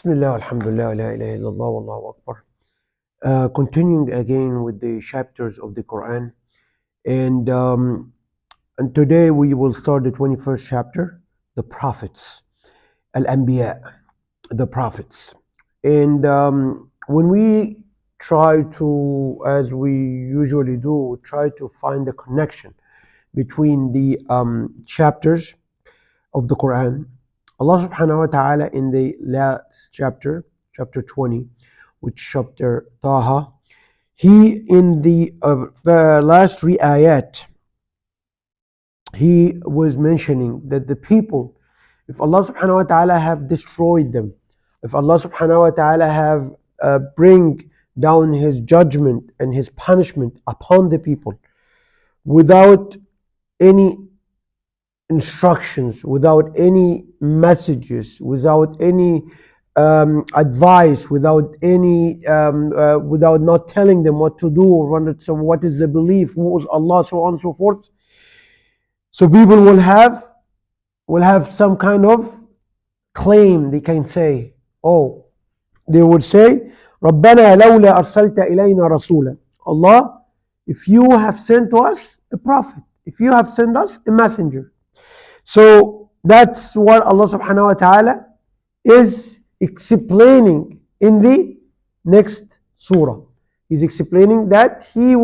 Bismillah, alhamdulillah, la ilaha illallah, wallahu akbar. Continuing again with the chapters of the Quran, and and today we will start the 21st chapter, the prophets, Al-Anbia, the prophets. And when we try to, as we usually do, try to find the connection between the chapters of the Quran, Allah subhanahu wa ta'ala in the last chapter, chapter 20, which chapter Taha, he in the last three ayat, he was mentioning that the people, if Allah subhanahu wa ta'ala have destroyed them, if Allah subhanahu wa ta'ala have bring down his judgment and his punishment upon the people without any instructions, without any messages, without any advice, without without not telling them what to do or what is the belief, who is Allah, so on and so forth. So people will have some kind of claim. They can say, oh, they would say, رَبَّنَا لَوْلَا أَرْسَلْتَ إِلَيْنَا رَسُولًا. Allah, if you have sent to us a prophet, if you have sent us a messenger. So that's what Allah subhanahu wa ta'ala is explaining in the next surah. He's explaining that he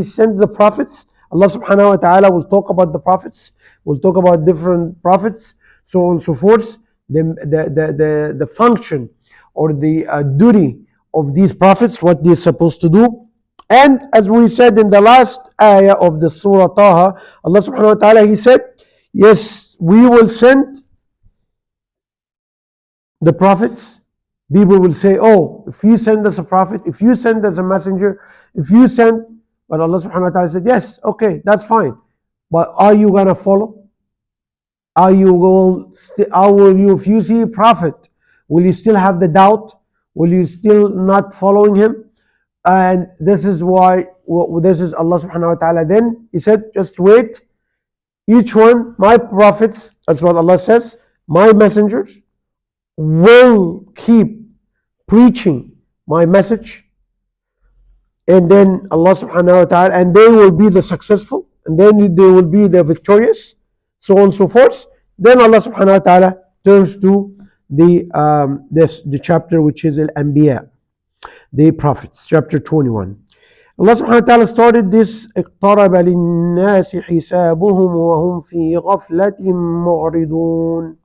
sent the prophets. Allah subhanahu wa ta'ala will talk about the prophets, will talk about different prophets, so on and so forth, the function or the duty of these prophets, what they're supposed to do. And as we said in the last ayah of the surah Taha, Allah subhanahu wa ta'ala, he said, yes, we will send the prophets. People will say, oh, if you send us a prophet, if you send us a messenger, if you send, but Allah subhanahu wa ta'ala said, yes, okay, that's fine. But are you going to follow? Are you going, if you see a prophet, will you still have the doubt? Will you still not following him? And this is why, this is Allah subhanahu wa ta'ala. Then he said, just wait. Each one, my prophets, that's what Allah says, my messengers will keep preaching my message. And then Allah subhanahu wa ta'ala, and they will be the successful, and then they will be the victorious, so on and so forth. Then Allah subhanahu wa ta'ala turns to the chapter which is Al-Anbia, the prophets, chapter 21. Allah subhanahu wa ta'ala started this, اقترب للناس حسابهم وهم في غفلة معرضون.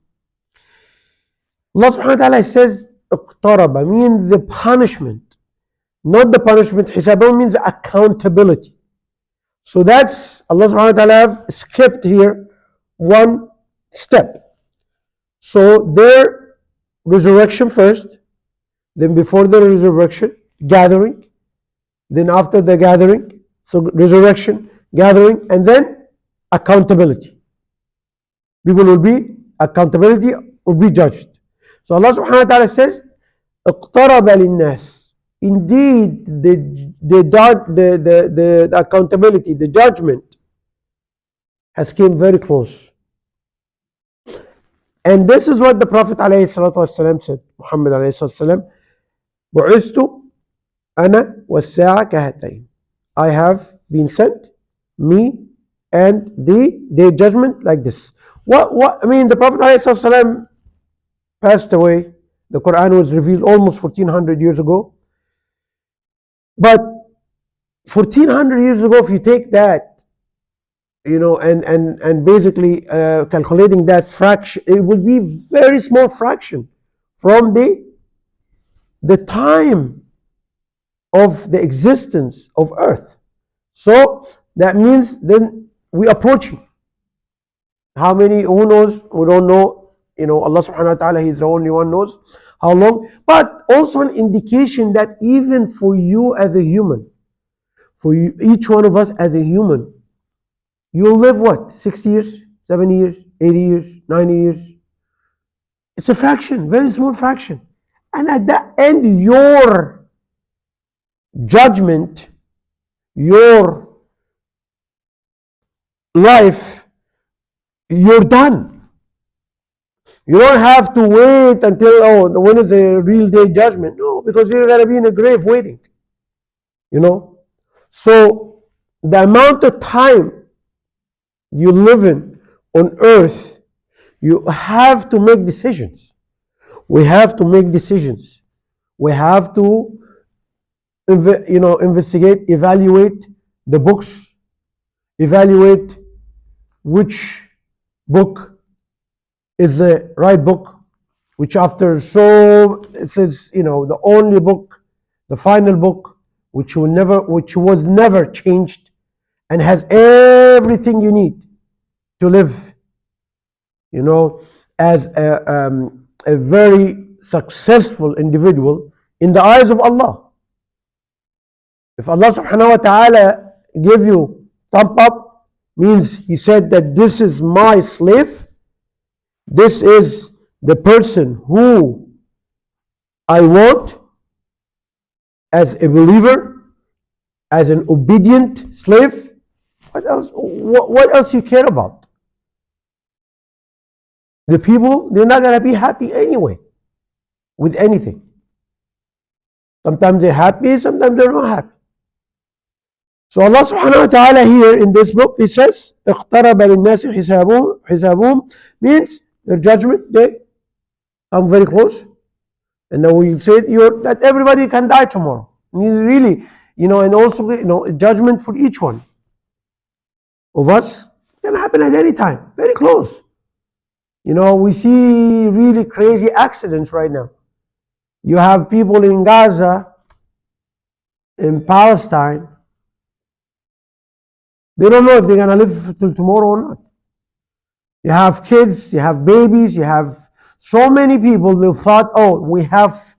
Allah subhanahu wa ta'ala says, اقترب means the punishment. Not the punishment, حسابهم means accountability. So that's, Allah subhanahu wa ta'ala have skipped here one step. So their resurrection first, then before the resurrection, gathering, then after the gathering, so resurrection, gathering, and then accountability. People will be, accountability will be judged. So Allah subhanahu wa ta'ala says, اقترب للناس. Indeed, the accountability, the judgment has came very close. And this is what the Prophet ﷺ said, Muhammad ﷺ, بعثت أنا والساعة كهاتين. I have been sent, me and the day of judgment like this. What I mean, the Prophet ﷺ passed away. The Quran was revealed almost 1400 years ago. But 1400 years ago, if you take that, and basically calculating that fraction, it would be very small fraction from the time of the existence of Earth. So that means then we approaching. How many? Who knows? We don't know. Allah subhanahu wa ta'ala, He's the only one knows how long. But also an indication that even for you as a human, for you, each one of us as a human, you'll live what? 60 years, 70 years, 80 years, 90 years. It's a fraction, very small fraction. And at the end, your judgment, your life, you're done. You don't have to wait until, oh, when is the real day judgment? No, because you're going to be in a grave waiting. You know? So the amount of time you live in on earth, you have to make decisions. We have to make decisions. We have to, investigate, evaluate the books, evaluate which book is the right book, which after so it says, the only book, the final book, which was never changed, and has everything you need to live, as a very successful individual in the eyes of Allah. If Allah subhanahu wa ta'ala give you thumb up, means He said that this is my slave, this is the person who I want as a believer, as an obedient slave. What else? What else you care about? The people, they're not going to be happy anyway with anything. Sometimes they're happy, sometimes they're not happy. So Allah subhanahu wa ta'ala here in this book, He says, اقترب للناس حسابهم, means their judgment day come very close. And then we said that everybody can die tomorrow. And really, and also, judgment for each one of us can happen at any time, very close. We see really crazy accidents right now. You have people in Gaza, in Palestine, they don't know if they're going to live till tomorrow or not. You have kids, you have babies, you have so many people who thought, oh, we have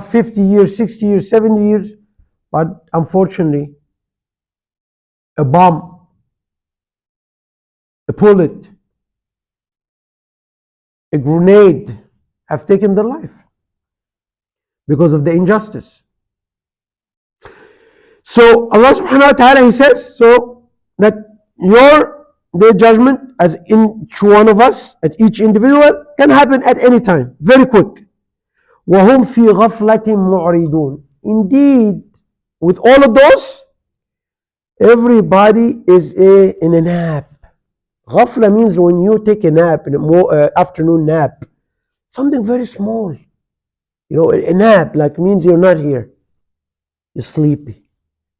50 years, 60 years, 70 years, but unfortunately, a bomb, a bullet, a grenade have taken their life because of the injustice. So Allah subhanahu wa ta'ala, He says, so that the judgment as in each one of us, at each individual, can happen at any time, very quick. وَهُمْ فِي غَفْلَةٍ مُعْرِضُونَ. Indeed, with all of those, everybody is in a nap. Ghafla means when you take a nap, an afternoon nap, something very small. A nap means you're not here. You're sleepy.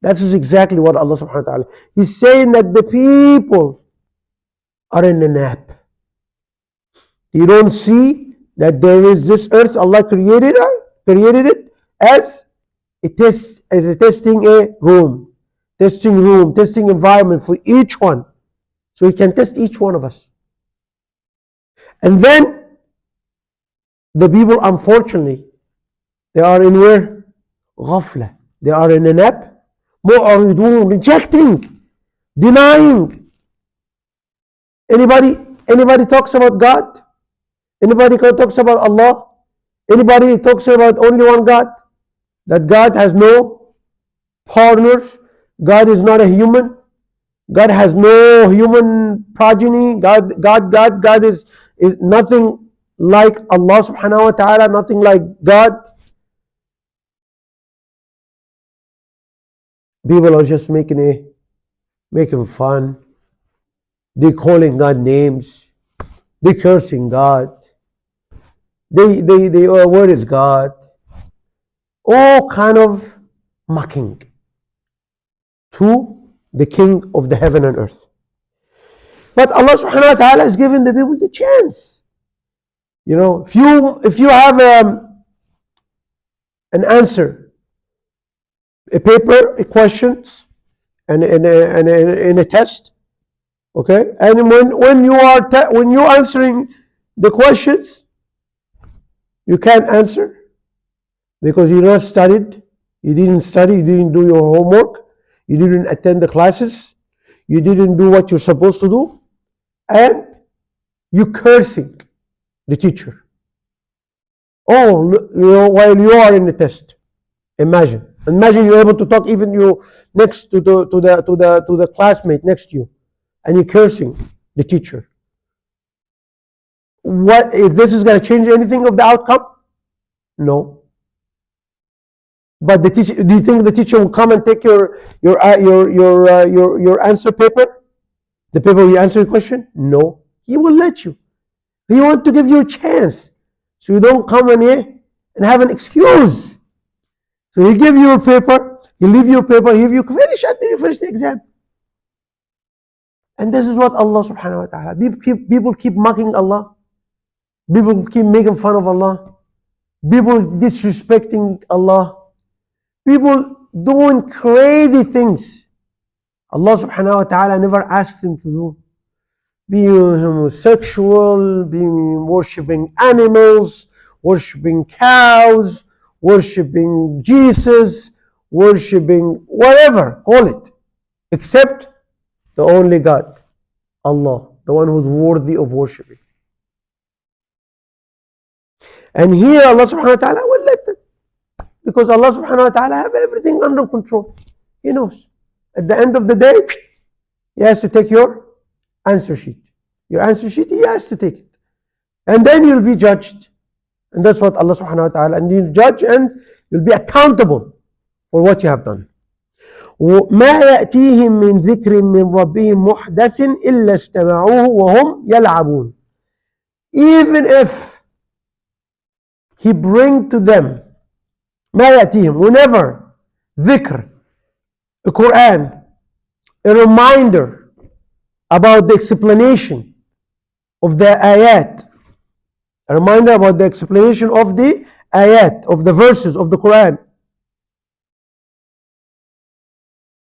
That is exactly what Allah subhanahu wa ta'ala, He's saying that the people are in a nap. You don't see that there is this earth, Allah created it as a testing room, testing environment for each one. So He can test each one of us. And then the people, unfortunately, they are in where? Ghafla. They are in a nap. Mu'aridun, rejecting, denying. Anybody talks about God? Anybody talks about Allah? Anybody talks about only one God? That God has no partners? God is not a human? God has no human progeny? God is nothing like Allah subhanahu wa ta'ala, nothing like God? People are just making fun. They calling God names. They cursing God. They where is God? All kind of mocking to the King of the heaven and earth. But Allah subhanahu wa ta'ala is giving the people the chance. If you have an answer, a paper, a questions, and in a test, okay, and when you're answering the questions, you can't answer because you not studied, you didn't study, you didn't do your homework, you didn't attend the classes, you didn't do what you're supposed to do, and you cursing the teacher. Oh, while you are in the test, imagine you're able to talk even you next to the classmate next to you, and you're cursing the teacher. what if this is going to change anything of the outcome? No. But the teacher, do you think the teacher will come and take your answer paper, the paper you answer your question? No. He will let you. He wants to give you a chance, so you don't come in here and have an excuse. So he give you a paper, he leave you a paper, he give you finish until you finish the exam. And this is what Allah subhanahu wa ta'ala. People keep mocking Allah. People keep making fun of Allah. People disrespecting Allah. People doing crazy things Allah subhanahu wa ta'ala never asked them to do. Being homosexual, being worshipping animals, worshipping cows, worshipping Jesus, worshipping whatever, call it, except the only God, Allah, the one who's worthy of worshipping. And here Allah subhanahu wa ta'ala will let them, because Allah subhanahu wa ta'ala have everything under control. He knows. At the end of the day, he has to take your answer sheet. Your answer sheet, he has to take it. And then you'll be judged. And that's what Allah subhanahu wa ta'ala, and you'll judge and you'll be accountable for what you have done. ما يأتيهم من ذكر من ربهم محدث إلا استمعوه وهم يلعبون. Even if he bring to them ما يأتيهم, whenever ذكر, a Quran, a reminder about the explanation of the ayat, a reminder about the explanation of the ayat, of the verses of the Quran,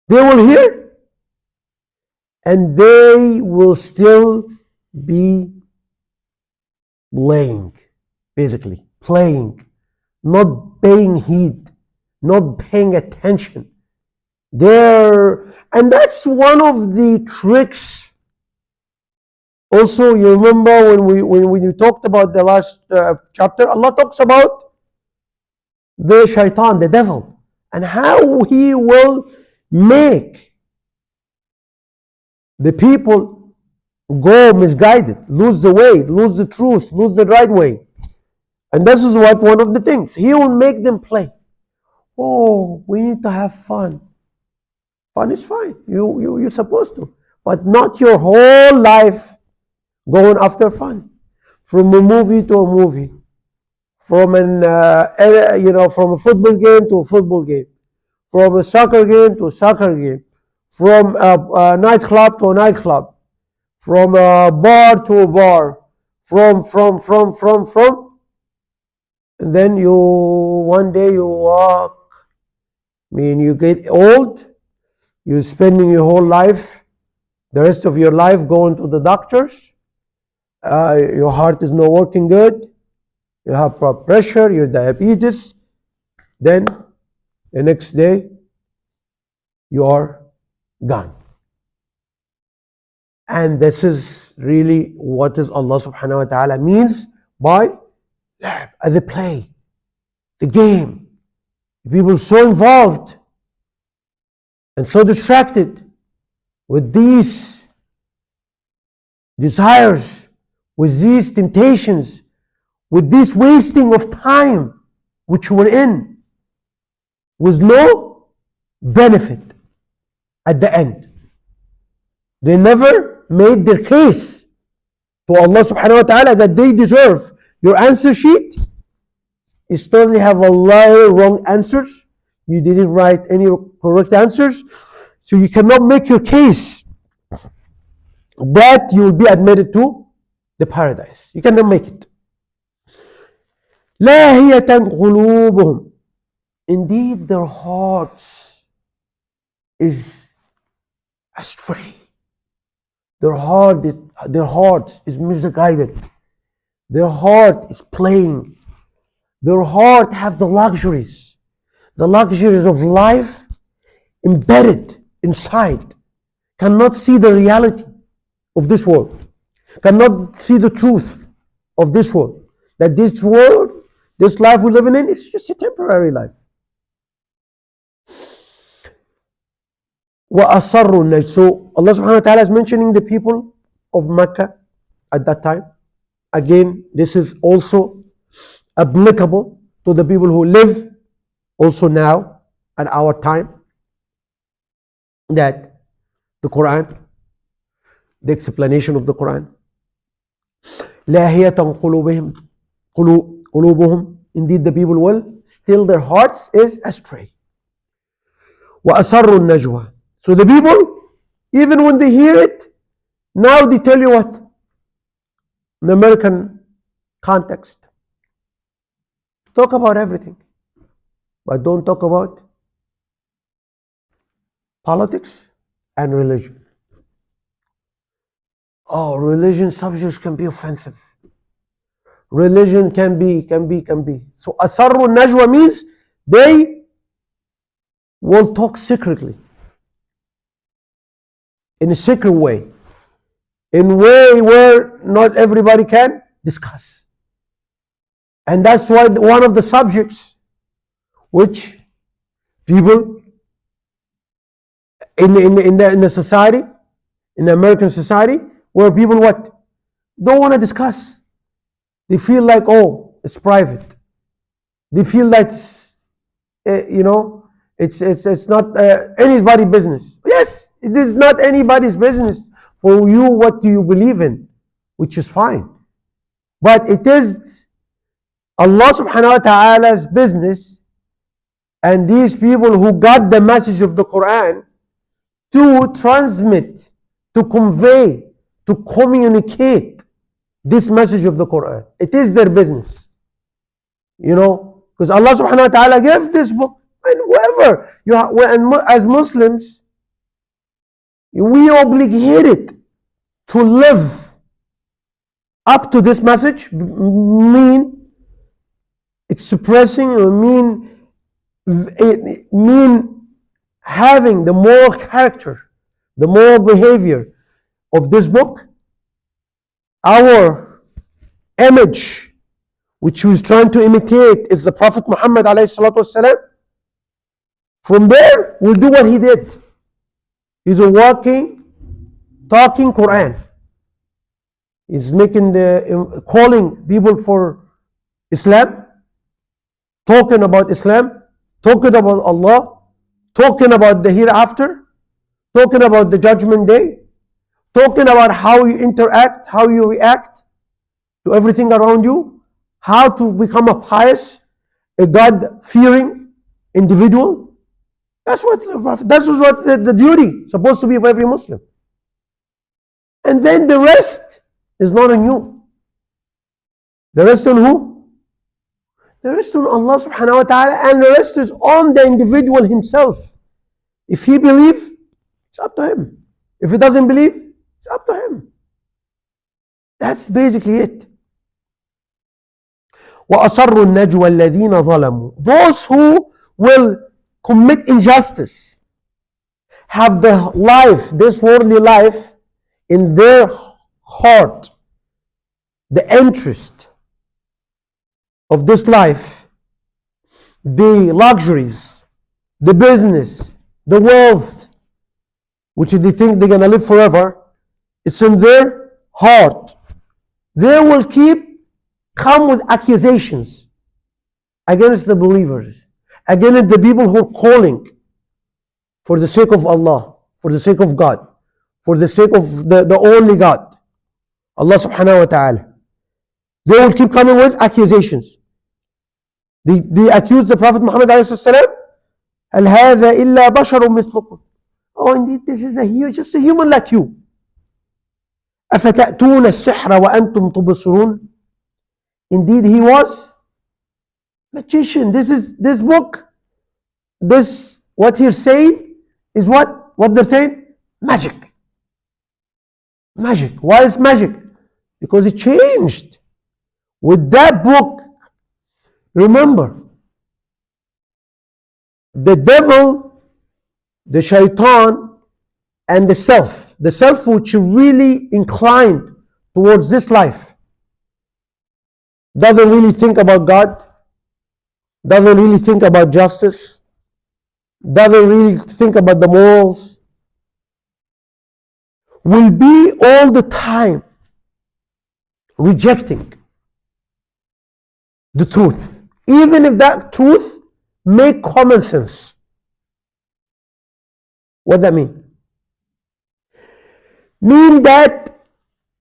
they will hear and they will still be playing, basically playing, not paying heed, not paying attention. And that's one of the tricks. Also, you remember when you talked about the last chapter, Allah talks about the shaitan, the devil, and how he will make the people go misguided, lose the way, lose the truth, lose the right way. And this is what one of the things. He will make them play. Oh, we need to have fun. Fun is fine. You're supposed to. But not your whole life going after fun. From a movie to a movie. From from a football game to a football game. From a soccer game to a soccer game. From a nightclub to a nightclub. From a bar to a bar. From. And then one day you walk. You get old. You're spending your whole life, the rest of your life, going to the doctors. Your heart is not working good. You have blood pressure, your diabetes. Then the next day, you are gone. And this is really what is Allah subhanahu wa ta'ala means by the play, the game. People are so involved and so distracted with these desires, with these temptations, with this wasting of time which we're in, with no benefit at the end. They never made their case to Allah subhanahu wa ta'ala that they deserve. Your answer sheet is totally have a lot of wrong answers. You didn't write any correct answers. So you cannot make your case that you will be admitted to the paradise. You cannot make it. لاهية قلوبهم. Indeed, their hearts is astray. Their heart is misguided. Their heart is playing. Their heart have the luxuries of life embedded inside, cannot see the reality of this world, cannot see the truth of this world, that this world, this life we're living in is just a temporary life. وَأَصَرُّوا النَّجْمَ. So Allah subhanahu wa ta'ala is mentioning the people of Mecca at that time. Again, this is also applicable to the people who live also now at our time, that the Quran, the explanation of the Quran, لاهية قلوبهم, indeed the people will still their hearts is astray. وأسروا النجوى, so the people, even when they hear it, now they tell you what? In the American context, talk about everything, but don't talk about politics and religion. Oh, religion subjects can be offensive. Religion can be. So asarru najwa means they will talk secretly, in a secret way, in a way where not everybody can discuss. And that's why one of the subjects which people in the society, in the American society, where people what? Don't want to discuss. They feel like, oh, it's private. They feel that, it's not anybody's business. Yes, it is not anybody's business for you what do you believe in, which is fine. But it is Allah subhanahu wa ta'ala's business, and these people who got the message of the Quran to transmit, to convey, to communicate this message of the Quran. It is their business. Because Allah subhanahu wa ta'ala gave this book, and whoever, as Muslims, we obligated to live up to this message, mean expressing, or mean having the moral character, the moral behavior of this book. Our image, which he was trying to imitate, is the Prophet Muhammad alayhi salatu wasalam. From there, we'll do what he did. He's a walking, talking Quran. He's calling people for Islam, talking about Islam, talking about Allah, talking about the hereafter, talking about the judgment day, talking about how you interact, how you react to everything around you, how to become a pious, a God-fearing individual. That's what the duty supposed to be for every Muslim. And then the rest is not on you. The rest on who? The rest on Allah subhanahu wa ta'ala, and the rest is on the individual himself. If he believes, it's up to him. If he doesn't believe, it's up to him. That's basically it. وَأَصَرُّ النَّجْوَى الَّذِينَ ظَلَمُوا, those who will commit injustice, have the life, this worldly life, in their heart, the interest of this life, the luxuries, the business, the wealth, which they think they're going to live forever, it's in their heart. They will come with accusations against the believers, against the people who are calling for the sake of Allah, for the sake of God, for the sake of the only God, Allah subhanahu wa ta'ala. They will keep coming with accusations. They accuse the Prophet Muhammad alayhi salam, هل هذا إلا بشر مثلكم. Oh, indeed, this is just a human like you. أفتأتون السحر وأنتم تبصرون. Indeed, he was magician. This book, what he's saying is what they're saying? Magic. Magic. Why is magic? Because it changed. With that book, remember, the devil, the shaitan, and the self which really inclined towards this life, doesn't really think about God, doesn't really think about justice, doesn't really think about the morals, will be all the time rejecting the truth, even if that truth make common sense. What does that mean? Mean that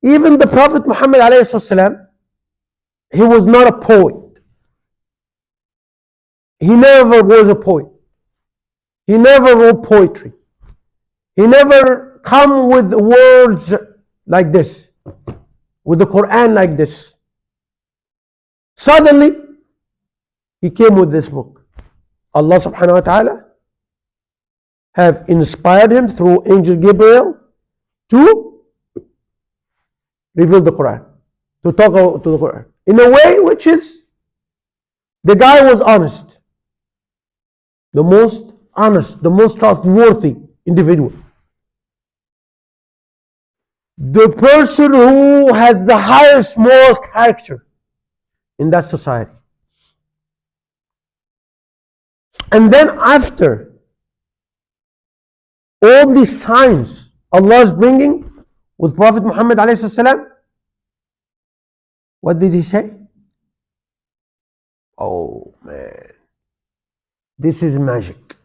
even the Prophet Muhammad ﷺ, he was not a poet. He never was a poet. He never wrote poetry. He never come with words like this, with the Quran like this. Suddenly, he came with this book. Allah subhanahu wa ta'ala have inspired him through Angel Gabriel to reveal the Quran, to talk about to the Quran in a way which is, the guy was honest, the most honest, the most trustworthy individual, the person who has the highest moral character in that society. And then after all these signs Allah is bringing with Prophet Muhammad alayhi salam, what did he say? Oh man, this is magic.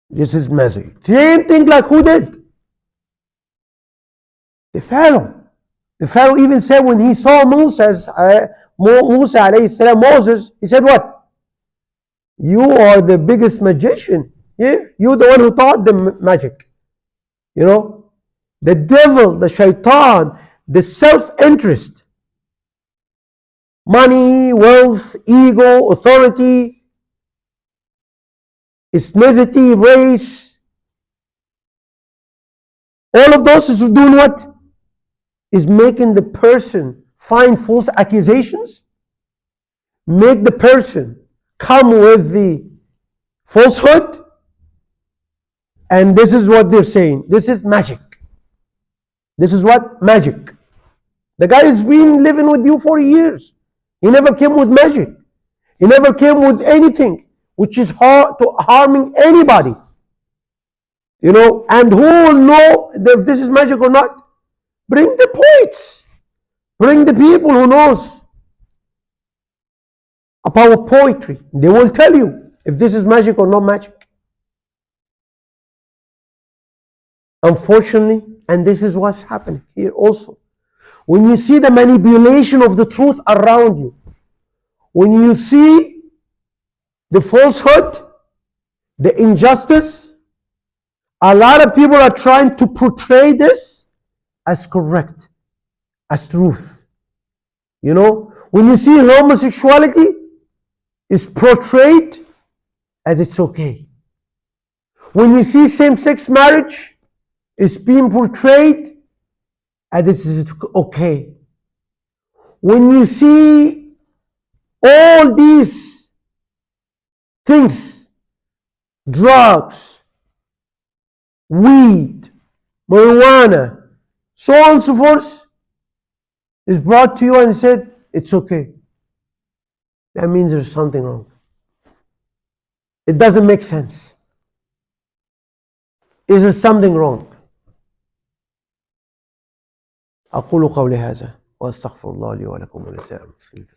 This is magic. Same thing like who did? The Pharaoh. The Pharaoh even said when he saw Musa alayhi salam, Moses, he said what? You are the biggest magician here. You're the one who taught them magic. You know, the devil, the shaitan, the self-interest, money, wealth, ego, authority, ethnicity, race, all of those is doing what? Is making the person find false accusations, make the person come with the falsehood, and this is what they're saying. This is magic. This is what? Magic. The guy has been living with you for years. He never came with magic. He never came with anything which is harming anybody. You know, and who will know if this is magic or not? Bring the poets. Bring the people who knows about poetry. They will tell you if this is magic or not magic. Unfortunately, and this is what's happening here also. When you see the manipulation of the truth around you, when you see the falsehood, the injustice, a lot of people are trying to portray this as correct, as truth. You know, when you see homosexuality is portrayed as it's okay. When you see same-sex marriage is being portrayed as it's okay. When you see all these things, drugs, weed, marijuana, so on and so forth, is brought to you and said, it's okay. That means there's something wrong. It doesn't make sense. Is there something wrong? أقول قولي هذا وأستغفر الله لي ولكم ولسائر المسلمين.